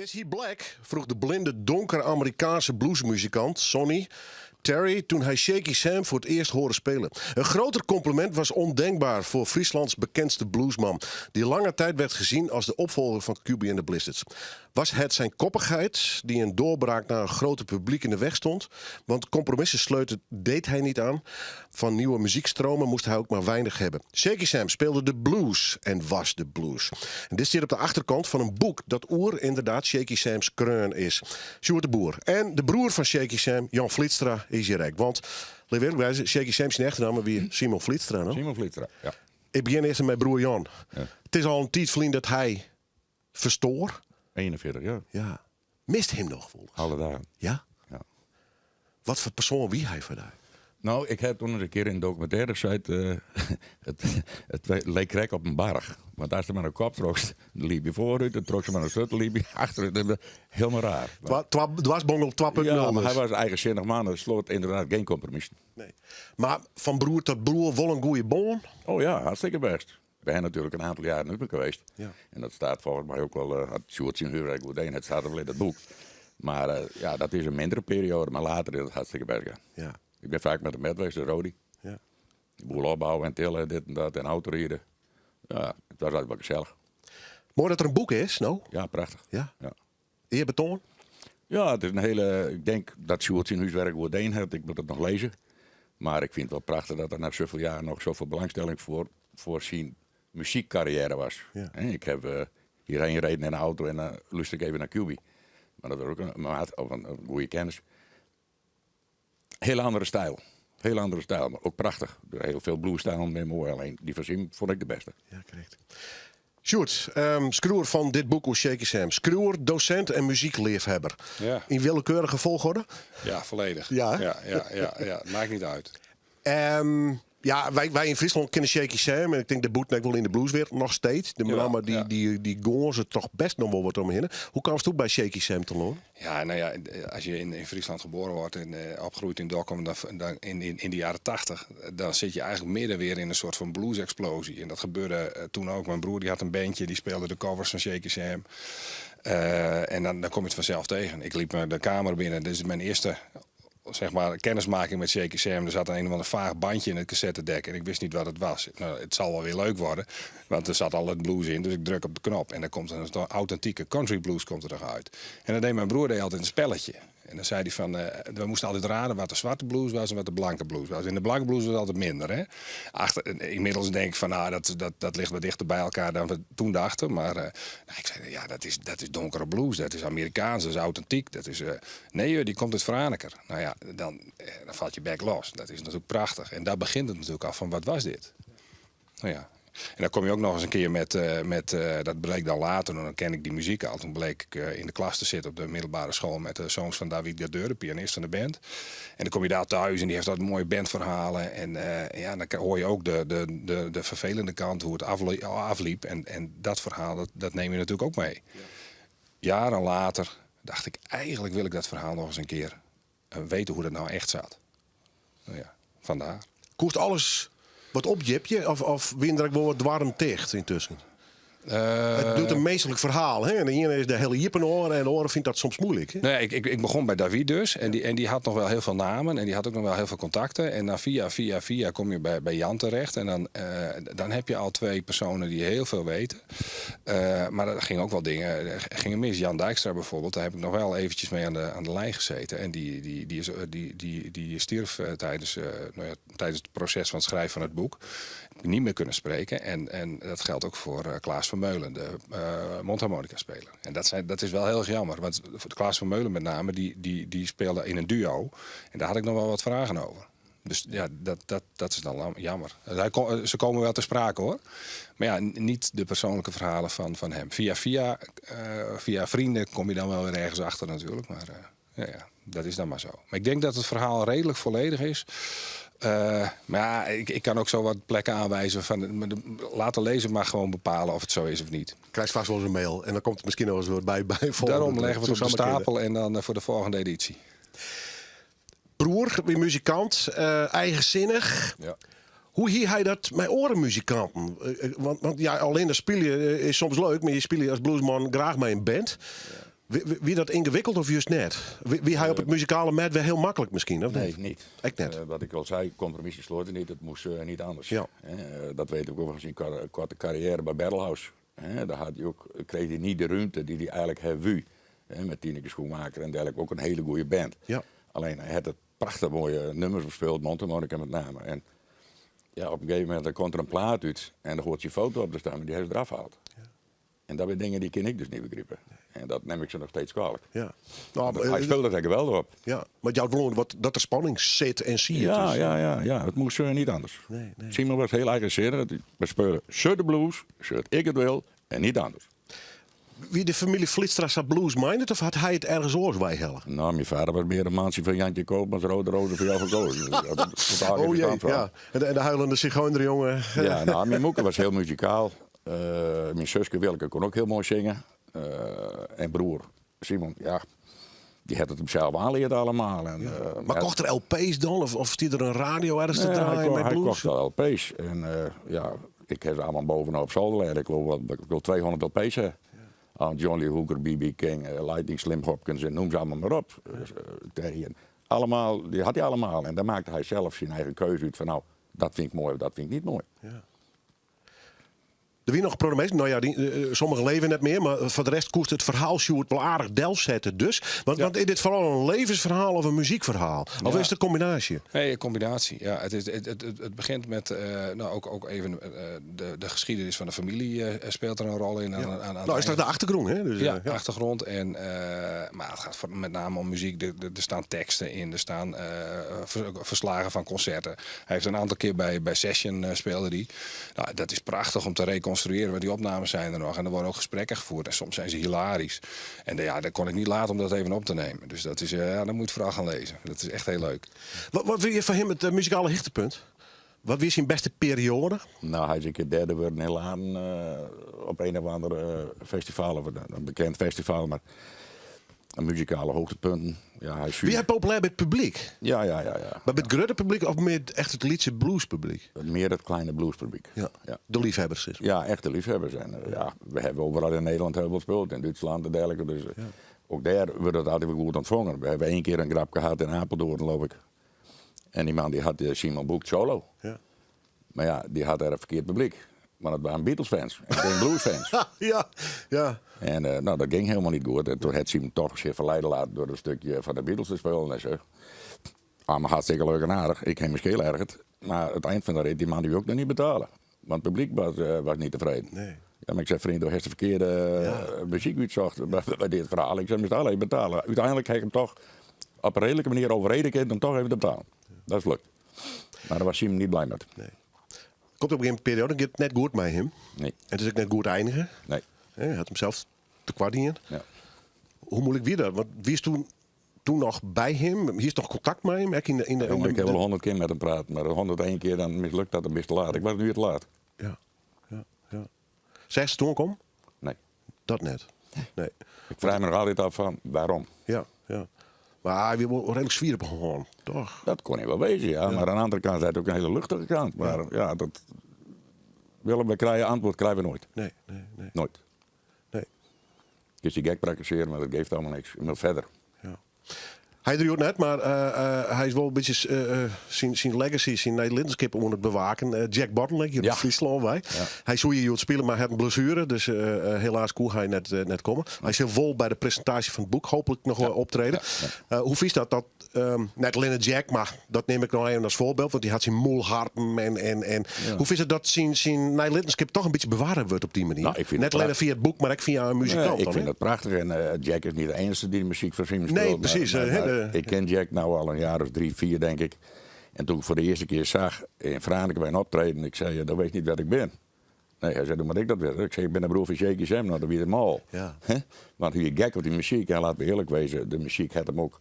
Is he black? Vroeg de blinde, donkere Amerikaanse bluesmuzikant Sonny Terry toen hij Shaky Sam voor het eerst hoorde spelen. Een groter compliment was ondenkbaar voor Frieslands bekendste bluesman, die lange tijd werd gezien als de opvolger van QB and the Blizzards. Was het zijn koppigheid die een doorbraak naar een groter publiek in de weg stond? Want compromissen sleutelen deed hij niet aan. Van nieuwe muziekstromen moest hij ook maar weinig hebben. Shaky Sam speelde de blues en was de blues. En dit zit op de achterkant van een boek dat inderdaad Shaky Sam's kreun is. Sjoerd de Boer. En de broer van Shaky Sam, Jan Vlietstra, is hier rijk. Want, leef eerlijk wijzen, Shaky Sam zijn echte naam weer Simon Vlietstra. No? Simon Vlietstra, ja. Ik begin eerst met broer Jan. Ja. Het is al een tijd vriend dat hij verstoor. 41 jaar. Ja. Mist hem nog volgens. Alle dagen. Ja? Ja. Wat voor persoon wie hij voor daar? Nou, ik heb toen eens een keer in een documentaire gezegd, het leek rek op een berg. Want als er maar een kop trok, liep je vooruit, dan trok ze maar een sleutel, liep je achteruit. Helemaal raar. Dwarsbongel 2.0. Ja, maar hij was eigenzinnig man, er sloot inderdaad geen compromis. Nee. Maar van broer tot broer wel een goede bon. Oh ja, hartstikke best. We zijn natuurlijk een aantal jaren nu geweest. Ja. En dat staat volgens mij ook wel, had Sjoerd zijn huurwerk goed een, het staat wel in het boek. Maar ja, dat is een mindere periode, maar later is het hartstikke best gaan. Ja. Ik ben vaak met hem met geweest, de Rodi. Ja. De boel opbouwen en tillen, dit en dat, en autorijden. Ja, het was altijd wel gezellig. Mooi dat er een boek is, nou. Ja, prachtig. Ja. Ja, Eerbetoon. ja het is een hele... Ik denk dat Sjoerd zijn huiswerk goed een heeft. Ik moet het nog lezen. Maar ik vind het wel prachtig dat er na zoveel jaar nog zoveel belangstelling voor zijn muziekcarrière was. Ja. En ik heb hierheen gereden in een auto en dan luister ik even naar QB. Maar dat was ook een maat of een goede kennis. Hele andere stijl. Heel andere stijl, maar ook prachtig. Heel veel bluesstijlen ben mooi, alleen die van Sim vond ik de beste. Ja, correct. Sjoerd, schroer van dit boek over Shaky Sam. Schroer, docent en muziekliefhebber. Ja. In willekeurige volgorde? Ja, volledig. Ja? Ja. Maakt niet uit. Ja, wij in Friesland kennen Shaky Sam. En ik denk de bootnek wel in de blueswereld nog steeds. De Ja, maar ja. die gongen ze toch best nog wel wat omheen. Hoe kwam het ook bij Shaky Sam te lopen? Ja, nou ja, als je in Friesland geboren wordt en opgegroeid in Dokkum dan in de jaren 80, dan zit je eigenlijk midden weer in een soort van blues-explosie. En dat gebeurde toen ook. Mijn broer die had een bandje, die speelde de covers van Shaky Sam. En dan kom je het vanzelf tegen. Ik liep de kamer binnen. Dit is mijn eerste, zeg maar, kennismaking met Shaky Sam. Er zat een of ander vaag bandje in het cassettedek en ik wist niet wat het was. Nou, het zal wel weer leuk worden, want er zat al het blues in. Dus ik druk op de knop en dan komt een authentieke country blues komt er uit. En dan deed mijn broer altijd een spelletje. En dan zei hij van, we moesten altijd raden wat de zwarte blues was en wat de blanke blues was. En de blanke blues was altijd minder. Hè? Inmiddels denk ik van, nou, dat ligt wat dichter bij elkaar dan we toen dachten. Maar ik zei, ja, dat is donkere blues, dat is Amerikaans, dat is authentiek. Dat is, nee, die komt uit Franeker. Nou ja, dan valt je bek los. Dat is natuurlijk prachtig. En daar begint het natuurlijk af van, wat was dit? Nou ja. En dan kom je ook nog eens een keer met dat bleek dan later, dan ken ik die muziek al. Toen bleek ik in de klas te zitten op de middelbare school met de zoons van David Gardeur, de pianist van de band. En dan kom je daar thuis en die heeft altijd mooie bandverhalen. En ja, dan hoor je ook de vervelende kant, hoe het afliep. En dat verhaal, dat neem je natuurlijk ook mee. Ja. Jaren later dacht ik, eigenlijk wil ik dat verhaal nog eens een keer weten hoe dat nou echt zat. Nou ja, vandaar. Koest alles wat opjipje of win er wel wat warm dicht intussen? Het doet een meestelijk verhaal. Hè? En de ene is de hele jippen oren en de oren vindt dat soms moeilijk. Hè? Nee, ik begon bij David dus. En die had nog wel heel veel namen. En die had ook nog wel heel veel contacten. En dan via kom je bij Jan terecht. En dan heb je al twee personen die heel veel weten. Maar er gingen ook wel dingen gingen mis. Jan Dijkstra bijvoorbeeld. Daar heb ik nog wel eventjes mee aan de lijn gezeten. En die stierf tijdens het proces van het schrijven van het boek. Niet meer kunnen spreken. En dat geldt ook voor Klaas van Meulen, de mondharmonica-speler. En dat is wel heel erg jammer. Want Klaas van Meulen met name, die speelde in een duo. En daar had ik nog wel wat vragen over. Dus ja, dat is dan jammer. Ze komen wel ter sprake hoor. Maar ja, niet de persoonlijke verhalen van hem. Via vrienden kom je dan wel weer ergens achter natuurlijk. Maar ja, dat is dan maar zo. Maar ik denk dat het verhaal redelijk volledig is. Maar ja, ik kan ook zo wat plekken aanwijzen van laat de lezer maar gewoon bepalen of het zo is of niet. Krijg vast wel eens een mail en dan komt er misschien nog eens wat bij Daarom leggen we het op de stapel en dan voor de volgende editie. Broer, weer muzikant, eigenzinnig. Ja. Hoe hier hij dat met orenmuzikanten? Want ja, alleen dat spelen is soms leuk, maar je speelt als bluesman graag met een band. Wie dat ingewikkeld of juist net? Wie hij op het muzikale met weer heel makkelijk misschien, of Nee, niet? niet. Echt net. Wat ik al zei, compromissen sloten niet. Het moest niet anders. Ja. Dat weet ik ook van zijn korte carrière bij Battlehouse. Daar kreeg hij niet de ruimte die hij eigenlijk heeft. Met Tineke Schoenmaker en dergelijke ook een hele goede band. Ja. Alleen hij had het prachtig mooie nummers bespeeld, Mondharmonica met name. En ja, op een gegeven moment komt er een plaat uit en dan hoort je foto op te staan, maar die heeft ze eraf gehaald. Ja. En dat zijn dingen die ken ik dus niet begrijpen. En dat neem ik ze nog steeds kwalijk. Ja. Nou, Hij speelde er geweldig op. ja. Maar jouw beloon dat er spanning zit en zie je. Ja, dus. ja, het moest niet anders. Nee. Simon was heel agressief. We spelen de blues, zoals ik het wil en niet anders. Wie de familie Flitstra blues-minded of had hij het ergens oors bij hellen? Nou, mijn vader was meer een mansje van Jantje Koopmans, Rode Rozen voor jou gekozen. Oh jee, ja. En de huilende zigeunerjongen. Ja, nou, mijn moeder was heel muzikaal. Mijn zusje Wilke kon ook heel mooi zingen. En broer Simon, ja, die had het hem zelf aanleerd allemaal. En, Maar kocht er LP's dan? Of stiet er een radio ergens te draaien met hij blues? kocht wel LP's. En ja, ik heb ze allemaal bovenop zolder. En ik wil 200 LP's hebben. John Lee Hooker, B.B. King, Lightning Slim Hopkins en noem ze allemaal maar op. Terry en allemaal, die had hij allemaal. En daar maakte hij zelf zijn eigen keuze uit van nou, dat vind ik mooi of dat vind ik niet mooi. Ja. Er wie nog programma's? Nou ja, sommigen leven net meer, maar voor de rest koest het verhaal Sjoerd wel aardig delf zetten dus. Want is dit vooral een levensverhaal of een muziekverhaal? Of is het een combinatie? Nee, een combinatie. Ja, het begint met ook even de geschiedenis van de familie speelt er een rol in. Nou, is dat de achtergrond, hè? Dus, ja, achtergrond. Maar het gaat met name om muziek. Er staan teksten in, er staan verslagen van concerten. Hij heeft een aantal keer bij Session speelde die. Nou, dat is prachtig om te reconstrueren, want die opnames zijn er nog. En er worden ook gesprekken gevoerd. En soms zijn ze hilarisch. En dat kon ik niet laten om dat even op te nemen. Dus dat is, dan moet je vooral gaan lezen. Dat is echt heel leuk. Wat wil je van hem het muzikale hoogtepunt? Wat was zijn beste periode? Nou, hij is een keer derde worden heel aan op een of ander festival. Of een bekend festival, maar een muzikale hoogtepunten. Ja, hij is Wie is populair bij het publiek? Ja. Maar bij het grote publiek of met echt het liedje bluespubliek? Meer het kleine bluespubliek. Ja. De liefhebbers is. Ja, echte liefhebbers. En ja, we hebben overal in Nederland heel veel gespeeld, in Duitsland en dergelijke. Dus ook daar wordt het altijd weer goed ontvangen. We hebben 1 keer een grap gehad in Apeldoorn, geloof ik. En die man die had Simon boekt solo. Ja. Maar ja, die had er een verkeerd publiek. Maar het waren Beatles-fans en geen Blues-fans. ja. En nou, dat ging helemaal niet goed. En toen had Simon toch zich verleiden laten door een stukje van de Beatles te spelen. En zo. Maar hartstikke leuk en aardig. Ik heb me scheel ergerd. Maar het eind van de rit, die man die ook nog niet betalen. Want het publiek was niet tevreden. Nee. Ja, maar ik zei, vriend, door heeft de verkeerde muziek uitzocht bij dit verhaal. Ik zei, moest alleen betalen. Uiteindelijk heb ik hem toch op een redelijke manier overreden om toch even te betalen. Dat is lukt. Maar daar was Simon niet blij met. Nee. Komt op een gegeven periode, gaat het net goed met hem. Nee. En het is ook net goed eindigen. Nee. Hij had hem zelf te kwart in. Ja. Hoe moeilijk wie dat? Want wie is toen nog bij hem? Hier is toch contact met hem? Jongen, ik heb wel 100 keer met hem praten, maar 101 keer dan mislukt dat een beetje te laat. Ik was nu te laat. Ja. Zeg ze toen kom? Nee. Dat net. Nee. Ik vraag me nog altijd af van waarom. Ja. Maar hij wil redelijk zwierig gewoon, toch? Dat kon hij wel wezen, ja. Maar aan de andere kant is het ook een hele luchtige kant. Maar ja, dat willen we krijgen, antwoord krijgen we nooit. Nee. Nooit. Nee. Dus die gek praktiseren, maar dat geeft allemaal niks. Je moet verder. Ja. Hij doet het net, maar hij is wel een beetje zijn legacy, zijn Nederlandskip om het bewaken. Jack Bottleneck, hier in Friesland wij. Ja. Hij zou hier spelen, maar hij had een blessure. Dus helaas kon hij net komen. Hij is heel vol bij de presentatie van het boek. Hopelijk nog wel optreden. Ja. Hoe vies dat net alleen Jack, maar dat neem ik nog even als voorbeeld. Want die had zijn moelharpen. Hoe vies het dat zijn Nederlandskip toch een beetje bewaren wordt op die manier? Nou, net alleen via het boek, maar ook via een muzikant. Ik vind dat prachtig. En Jack is niet de enige die de muziek van Simon speelt. Nee, precies. Ik ken Jack nou al een jaar of 3, 4 denk ik. En toen ik voor de eerste keer zag in Franeker bij een optreden, ik zei, dat weet niet wat ik ben. Nee, hij zei, doe maar ik dat weer. Ik zei, ik ben de broer van Shaky Sam, nou dat weer helemaal. Ja. Want hoe je gek op die muziek, en laten we eerlijk wezen, de muziek had hem ook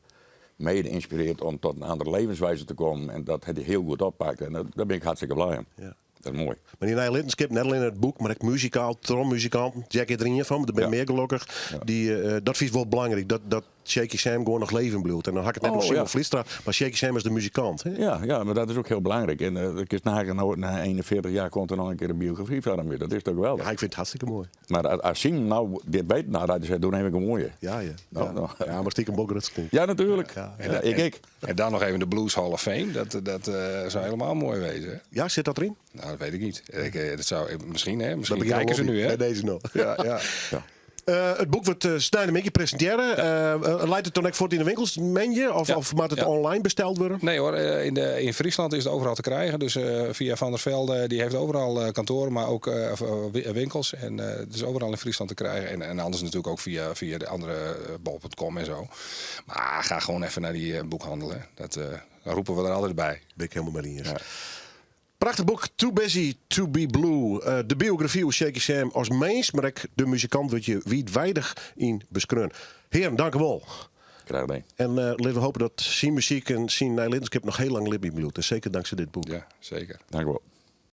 mede geïnspireerd om tot een andere levenswijze te komen. En dat had hij heel goed oppakt. En daar ben ik hartstikke blij om. Ja. Dat is mooi. Maar die Nile Littenskip, net alleen het boek, maar ook muzikaal, trommuzikant. Jack is er een van, daar ben ik meer gelukkig. Ja. Dat vind ik wel belangrijk, dat Shaky Sam gewoon nog leven bloedt. En dan had ik het net Oh, nog Simon ja. Vlietstra, maar Shaky Sam is de muzikant. Hè? Ja, maar dat is ook heel belangrijk. En ik is na 41 jaar komt er nog een keer een biografie van hem weer. Dat is toch geweldig. Ja, ik vind het hartstikke mooi. Maar als Sim nou dit weet, dat hij doe neem ik een mooie. Ja. Nou. Ja, maar stiekem Boggerts klinkt. Ja, natuurlijk. Ja. Ik. En dan nog even de Blues Hall of Fame. Dat zou helemaal mooi wezen. Hè? Ja, zit dat erin? Nou, dat weet ik niet. Dat zou, misschien, hè? Misschien Dat begint kijken ze al nu, hè? bij deze nog. Ja. Het boek wordt Stijn en Mickey presenteren. Leidt het dan ook voor in de winkels, meen je? Of moet het online besteld worden? Nee hoor, in Friesland is het overal te krijgen. Dus via Van der Velde, die heeft overal kantoren, maar ook winkels. En het is overal in Friesland te krijgen. En anders natuurlijk ook via de andere bol.com en zo. Maar ga gewoon even naar die boekhandel. Hè. Daar roepen we er altijd bij. Ben ik helemaal mee eens. Ja. Prachtig boek, Too Busy to Be Blue. De biografie van Shaky Sam als mens, maar ook de muzikant wordt je wijdwijdig in beschreven. Heren, dank u wel. Graag gedaan. En laten we hopen dat zijn muziek en zijn Nile Littenskip nog heel lang leven bloedt. En zeker dankzij dit boek. Ja, zeker. Dank u wel.